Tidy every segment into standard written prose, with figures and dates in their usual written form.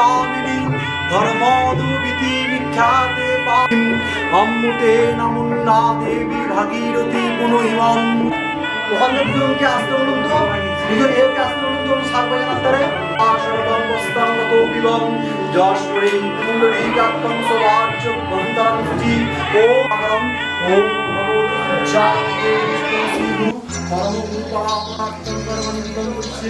কামিনী ধর্মদুবিতি বিখ্যাতে পাহিম অমৃতে নমুন্না দেবী ভাগীরথী পুনঃইমাম। ওখানে দুজনকে আসতে বলুন তো, দুজন একে আসতে বলুন তো, সাত বাজে আন্তরে আশরবম বস্তাঙ্গতো বিবম যশপুরী পুণ্ডরীকাক্ষম সবার্য বন্তরম সুচি ওম আগরম ওম ভগবতী জাগে বিষ্ণু পরম কৃপাপ্রাপ্তং কর্মনিন্দং করছে।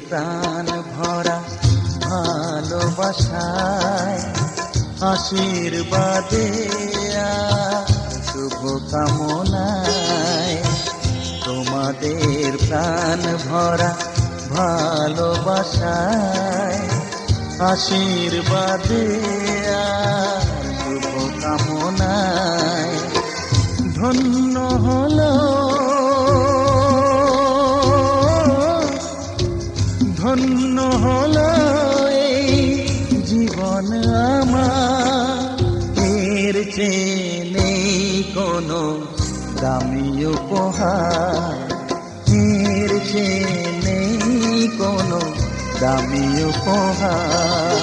প্রাণ ভরা ভালোবাসায় আশীর্বাদে শুভ কামনায়, তোমাদের প্রাণ ভরা ভালোবাসায় আশীর্বাদে শুভ কামনায় ধন্য হলো ধন্য হলো এই জীবন আমার, এর চেয়ে নেই কোনো দামি উপহার, এর চেয়ে নেই কোনো দামি উপহার।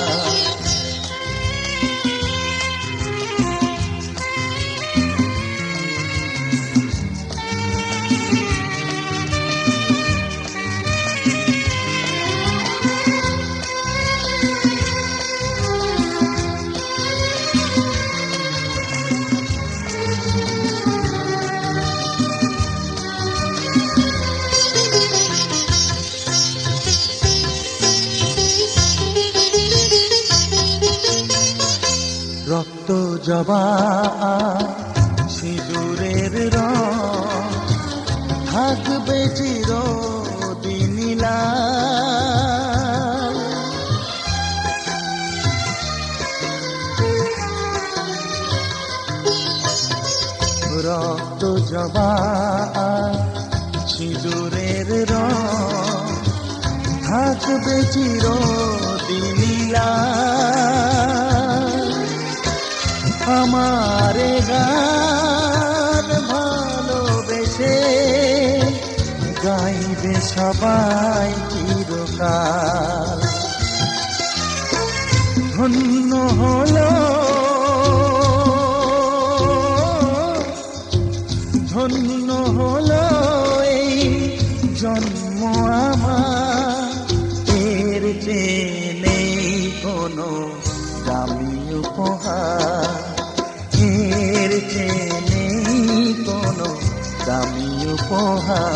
রক্ত জবা সিঁদুরের রং থাকবে চিরদিন লাল, রক্ত জবা সিঁদুরের রং থাকবে চিরদিন লাল। আমারে গান ভালোবেসে গাইবে সবাই চিরকাল। ধন্য হলো ধন্য হলো এই জন্ম আমার, এর চেয়ে নেই কোনো দামি উপহার, এর চেয়ে নেই কোনো দামি উপহার।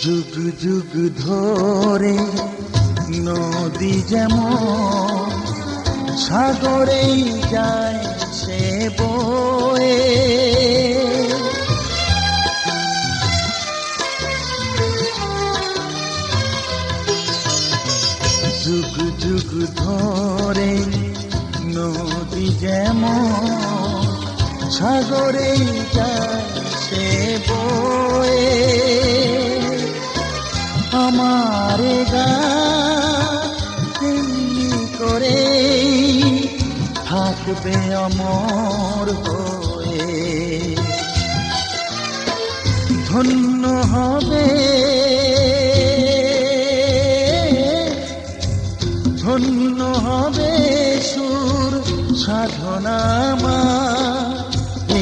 যুগ যুগ ধরে নদী যেমন সাগরেই যায় সে বয়ে, যুগ যুগ ধরে নদী যেমন সাগরেই যায় সে বয়ে, আমারে গান করে থাকবে অমর হয়ে। ধন্য হবে ধন্য হবে সুর সাধনা মা,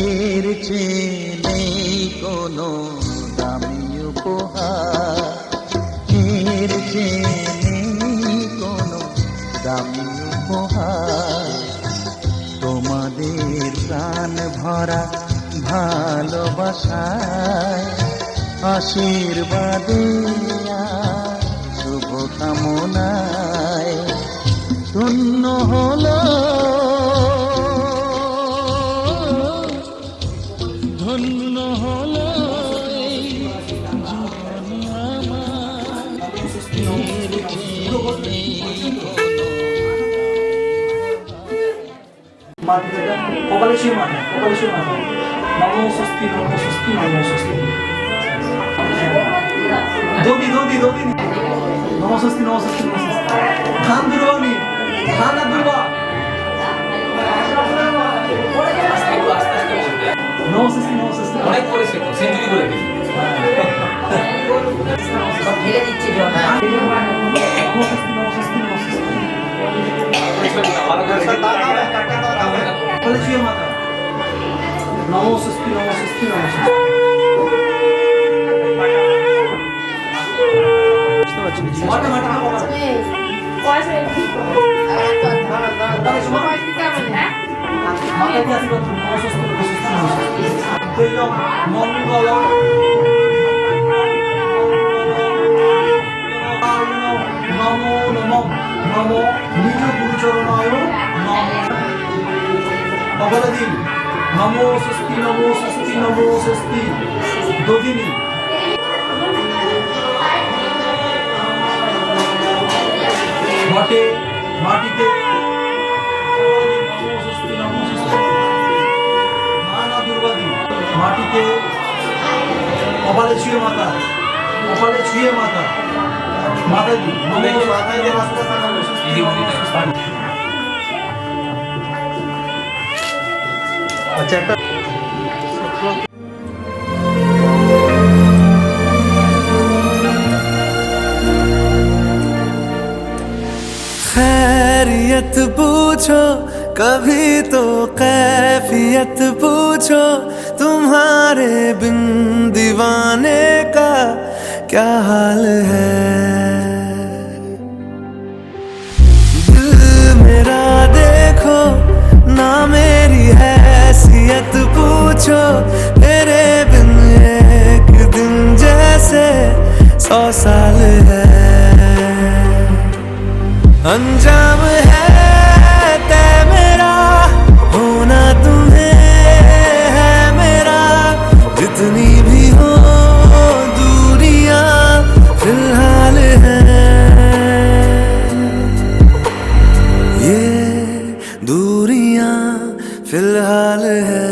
এর চেয়ে নেই কোনো উপহার এর চেয়ে নেই কোনো দামি উপহার তোমাদের প্রাণ ভরা ভালোবাসায় আশীর্বাদে আর শুভকামনায় ধন্য হলো ধন্য হলো এই জীবন আমার এর চেয়ে নেই কোনো কপালেশ্বরী মাতা নমো স্বস্তি নমো স্বস্তি নমো স্বস্তি দোদি নমো স্বস্তি নমো স্বস্তি নমো স্বস্তি ধান দুর্বানি ধান আর দুর্বা নমো স্বস্তি অনেক করেছে তো সেঞ্চুরি করে দিয়েছে ঢেলে দিচ্ছে নমো স্বস্তি নমো স্বস্তি নমো স্বস্তি কপালেশ্বরী মাতা নমো স্বস্তি নমো স্বস্তি নমো স্বস্তি মাটা মাটা বাবা মাতাকে আশীর্বাদ করুন নমো স্বস্তি নমো স্বস্তি নমো স্বস্তি দৈলম মঙ্গল নমো নমো নমো নিজ গুরুচরণায় নমো অবলাদিন নমো স্বস্তি নমো স্বস্তি নমো স্বস্তি দধিনী ঘটে মাটিতে নমো স্বস্তি নমো স্বস্তি নানা দুর্বাদী মাটিতে কপালে ছুঁয়ে মাতা মাতাজি নমো মাতায় নমো স্বস্তি নমো স্বস্তি আচ্ছা একটা खैरियत पूछो कभी तो कैफियत पूछो तुम्हारे बिन दीवाने का क्या हाल है दिल मेरा देखो ना मेरी हैसियत पूछो तेरे बिन एक दिन जैसे 100 साल है अंजाम है तय मेरा होना तुम्हें है मेरा जितनी भी हो दूरियां फिलहाल है ये दूरियां फिलहाल है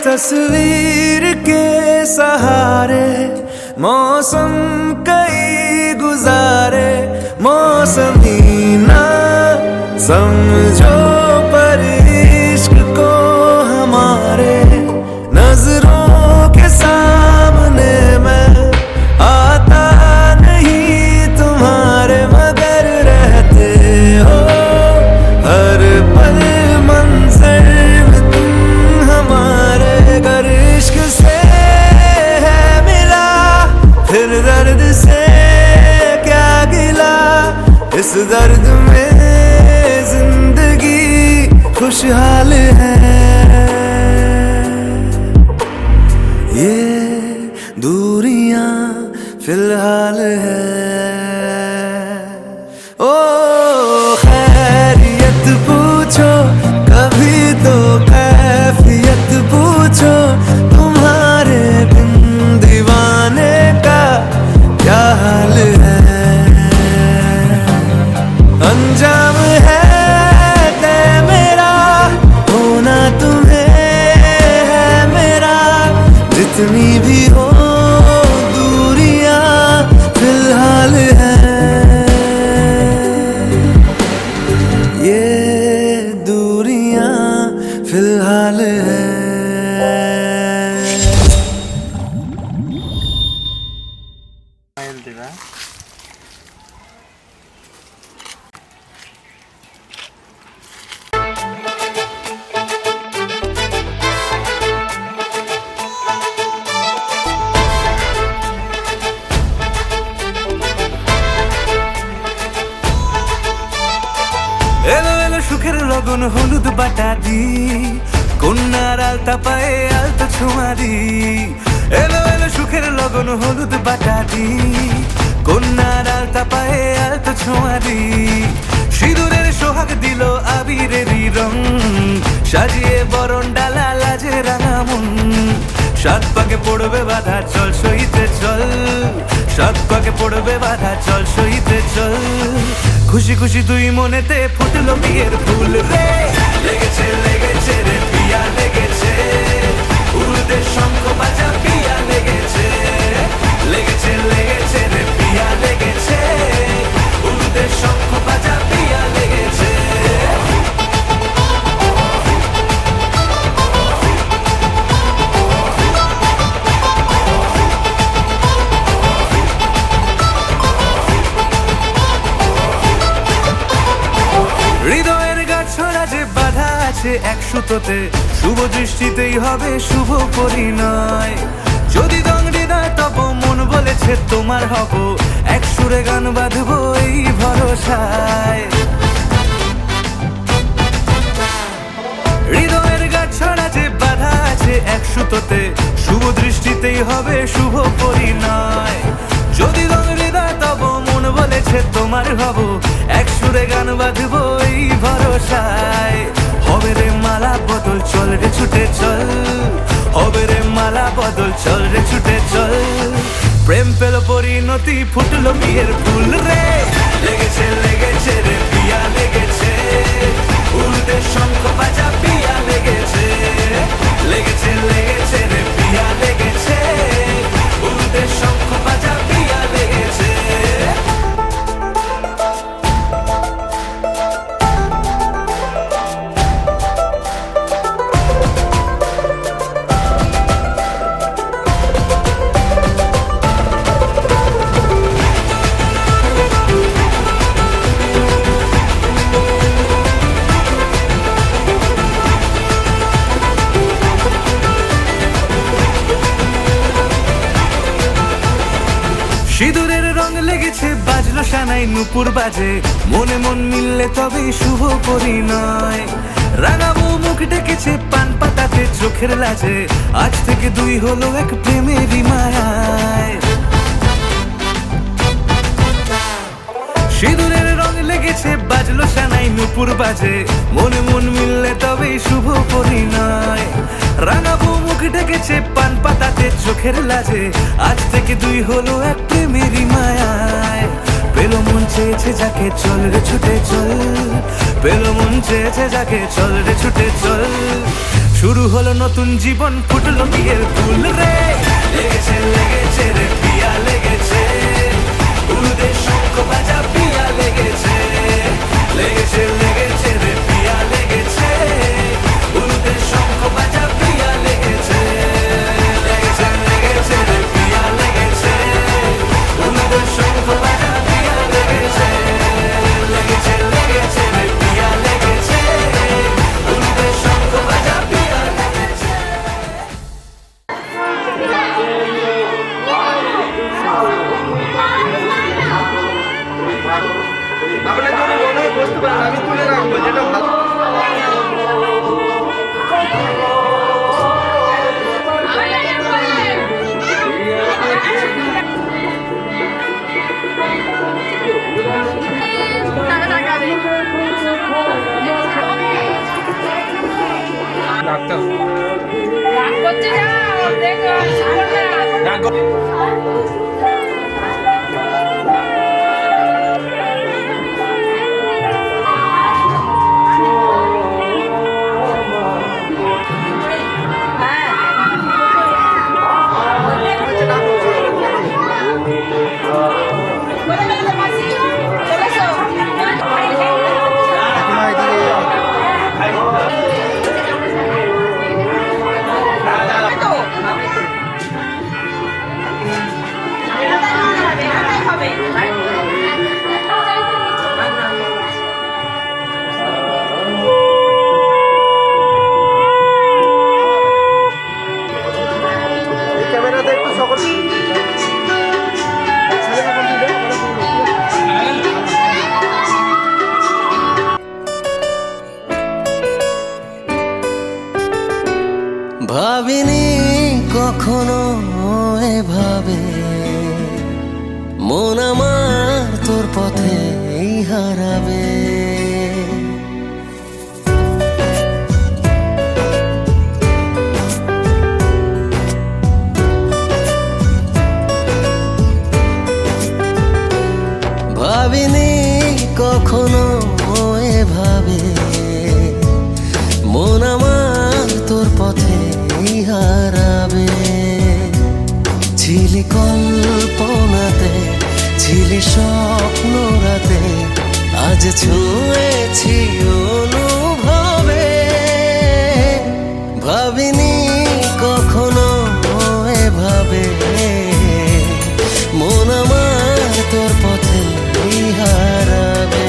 तस्वीर के सहारे मौसम कई गुजारे मौसमी ना समझो पर इश्क को हमारे नजरों के सामने मैं आता नहीं तुम्हारे मगर रहते हो हर पल मंजर में तुम हमारे गर इश्क से है मिला फिर दर्द से क्या गिला इस दर्द में जिंदगी खुशहाल है ये दूरियां फिलहाल है ओ खैरियत पूछो कभी तो कैफियत पूछो तुम्हारे बिन दीवाने का क्या हाल है अंजाम है तय मेरा होना तुम्हें है मेरा जितनी भी हो दूरियां फिलहाल है ये दूरियां फिलहाल है বাটা দি, কন্যার আলতা পায়ে আলতো ছোঁয়া দি, এলো এলো সুখের লগন হলুদ বাটা দি, কন্যার আলতা পায়ে আলতো ছোঁয়া দি, সিঁদুরের সোহাগ দিল আবিরেরই রং, সাজিয়ে বরণ ডালা লাজে রাঙা মন, সাত পাকে পড়বে বাধা চল সইতে চল, সাত পাকে পড়বে বাধা চল সইতে চল, খুশি খুশি দুই মনেতে ফুটলো বিয়ের ফুল রে, লেগেছে লেগেছে রে পিয়া লেগেছে, উলুদের শঙ্খ বাজা পিয়া লেগেছে, লেগেছে লেগেছে রে পিয়া লেগেছে, উলুদের শঙ্খ বাজা পিয়া লেগেছে। হৃদয়ের গাছড়া যে বাধা আছে এক সুতোতে, শুভ দৃষ্টিতেই হবে শুভ পরিণয়, যদি দংড়ি নয় তব মন বলেছে তোমার হব, এক সুরে গান বাঁধবো এই ভরসায়, হৃদয়ের গাছড়া যে বাধা আছে এক সুতোতে, শুভ দৃষ্টিতেই হবে শুভ পরিণয়, যদি দংড়ি নয় তব মন বলেছে তোমার হব, এক সুরে গান বাঁধবো এই ভরসায়, হবে রে মালা বদল চল রে ছুটে চল, হবে রে মালা বদল চল রে ছুটে চল, প্রেম পেল পরিণতি ফুটলো বিয়ের ফুল রে, লেগেছে লেগেছে রে পিয়া লেগেছে, উলুদের শঙ্খ বাজা পিয়া লেগেছে, লেগেছে লেগেছে রে পিয়া লেগেছে, উলুদের শঙ্খ বাজা পিয়া লেগেছে। সিঁদুরের রং লেগেছে বাজলো সানাই নুপুর বাজে, মনে মন মিললে তবেই শুভ পরিণয়, রাঙাবো মুখ ডেকেছে পান পাতাতে চোখের লাজে, আজ থেকে দুই হলো এক প্রেমেরই মায়ায়, সিঁদুরের রং লেগেছে বাজলো সানাই নুপুর বাজে, মনে মন মিললে তবেই শুভ পরিণয়, রাঙাবো মুখ ডেকেছে পান পাতাতে চোখের লাজে, আজ থেকে দুই হলো এক প্রেমেরই মায়ায়, পেলো মন চেয়েছে যাকে চল রে ছুটে চল, পেলো মন চেয়েছে যাকে চল রে ছুটে চল, শুরু হলো নতুন জীবন ফুটলো বিয়ের ফুল রে, লেগেছে লেগেছে রে পিয়া লেগেছে, উলুদের শঙ্খ বাজা পিয়া লেগেছে, লেগেছে লেগেছে রে পিয়া লেগেছে, উলুদের শঙ্খ বাজা পিয়া লেগেছে, লেগেছে লেগেছে রে পিয়া লেগেছে, উলুদের শঙ্খ বাজা পিয়া লেগেছে, লেগেছে লেগেছে রে পিয়া লেগেছে, উলুদের শঙ্খ বাজা পিয়া লেগেছে। আপনার জন্য মনে হয় বসতে পারেন, আমি তুলে রাখবো যেটা ভালো। ডাক্তার রাগ করছে না, দেখো রাগ ভাবিনি কখনো এভাবে মন আমার তোর পথেই হারাবে। ভাবিনি কখনো এভাবে মন আমার তোর পথেই হারাবে। ছিলি কল্পনাতে, ছিলি স্বপ্ন রাতে, আজ ছুঁয়েছি অনুভবে। ভাবিনি কখনো এভাবে মন আমার তোর পথেই হারাবে।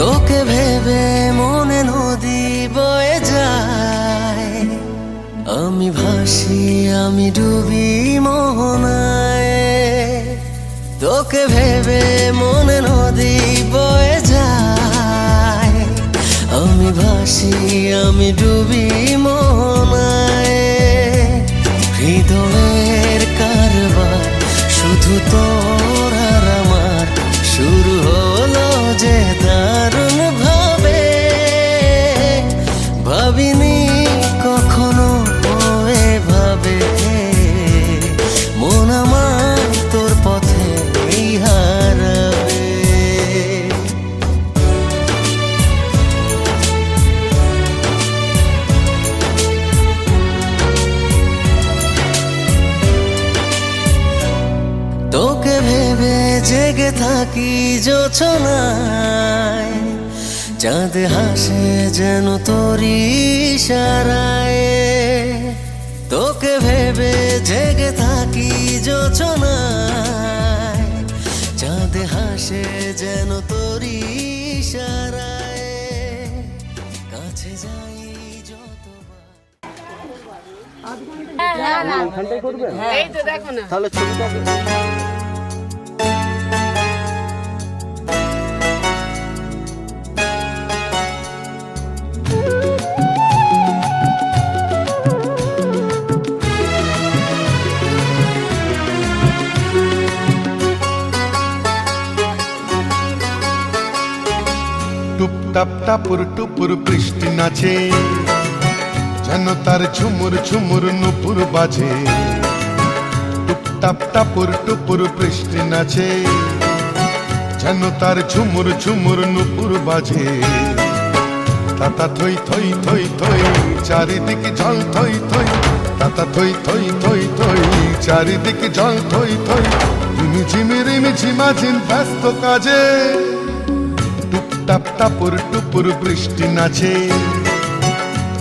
তোকে ভেবে মনে নদী বয়ে যায়, আমি ভাসি আমি ডুবি মোহনায়। তোকে ভেবে মনে নদী বয়ে যায়, আমি ভাসি আমি ডুবি মোহনায়। হৃদয়ের কারবার শুধু তোর আর আমার, শুরু হলো যে দারুণ ভাবে। ভাবিনি কখনো এভাবে মন আমার তোর পথেই হারাবে। তোকে ভেবে জেগে থাকি জোছনায়, চাঁদ হাসে যেন তোরই ইশারায়। তোকে ভেবে জেগে থাকি জোছনায়, চাঁদ হাসে যেন তোরই ইশারায়। কাছে যাই যতবার। এই তো দেখো না। তাহলে ছবিটা টুপটাপ টাপুর টুপুর বৃষ্টি নাচে, যেন তার ঝুমুর ঝুমুর নুপুর বাজে। টুপটাপ টাপুর টুপুর বৃষ্টি নাচে, যেন তার ঝুমুর ঝুমুর নুপুর বাজে। তাতা থই থই থই থই চারিদিকে জল থই থই, তাতা থই থই থই থই চারিদিকে জল থই থই। রিমি ঝিমি রিমি ঝিমাঝিম ব্যস্ত কাজে, টুপটাপ টাপুর টুপুর বৃষ্টি নাচে,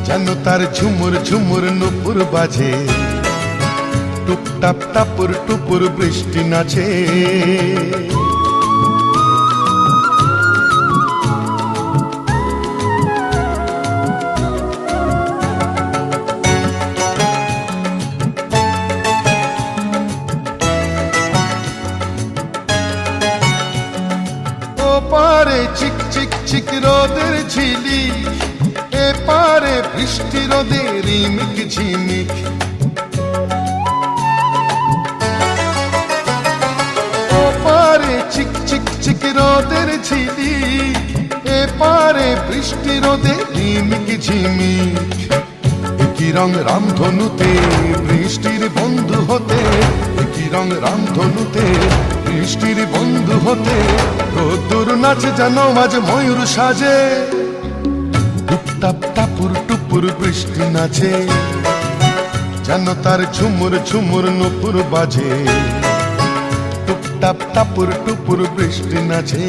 যেন তার ঝুমুর ঝুমুর নুপুর বাজে। টুপটাপ টাপুর টুপুর বৃষ্টি নাচে। পারে চিক চিক চিক রোদের ঝিলি, এ পারে বৃষ্টি রোদের রিমিক ঝিমিক। ও পারে চিক চিক চিক রোদের ঝিলি, এ পারে বৃষ্টি রোদের রিমিক ঝিমিক। একই রং রামধনুতে বৃষ্টির বন্ধু হতে, একই রং রামধনুতে বৃষ্টির বন্ধু হতে। রোদ্দুর নাচে যেন আজ ময়ূর সাজে, টুপটাপ টাপুর টুপুর বৃষ্টি নাচে, যেন তার ঝুমুর ঝুমুর নুপুর বাজে। টুপটাপ টাপুর টুপুর বৃষ্টি নাচে।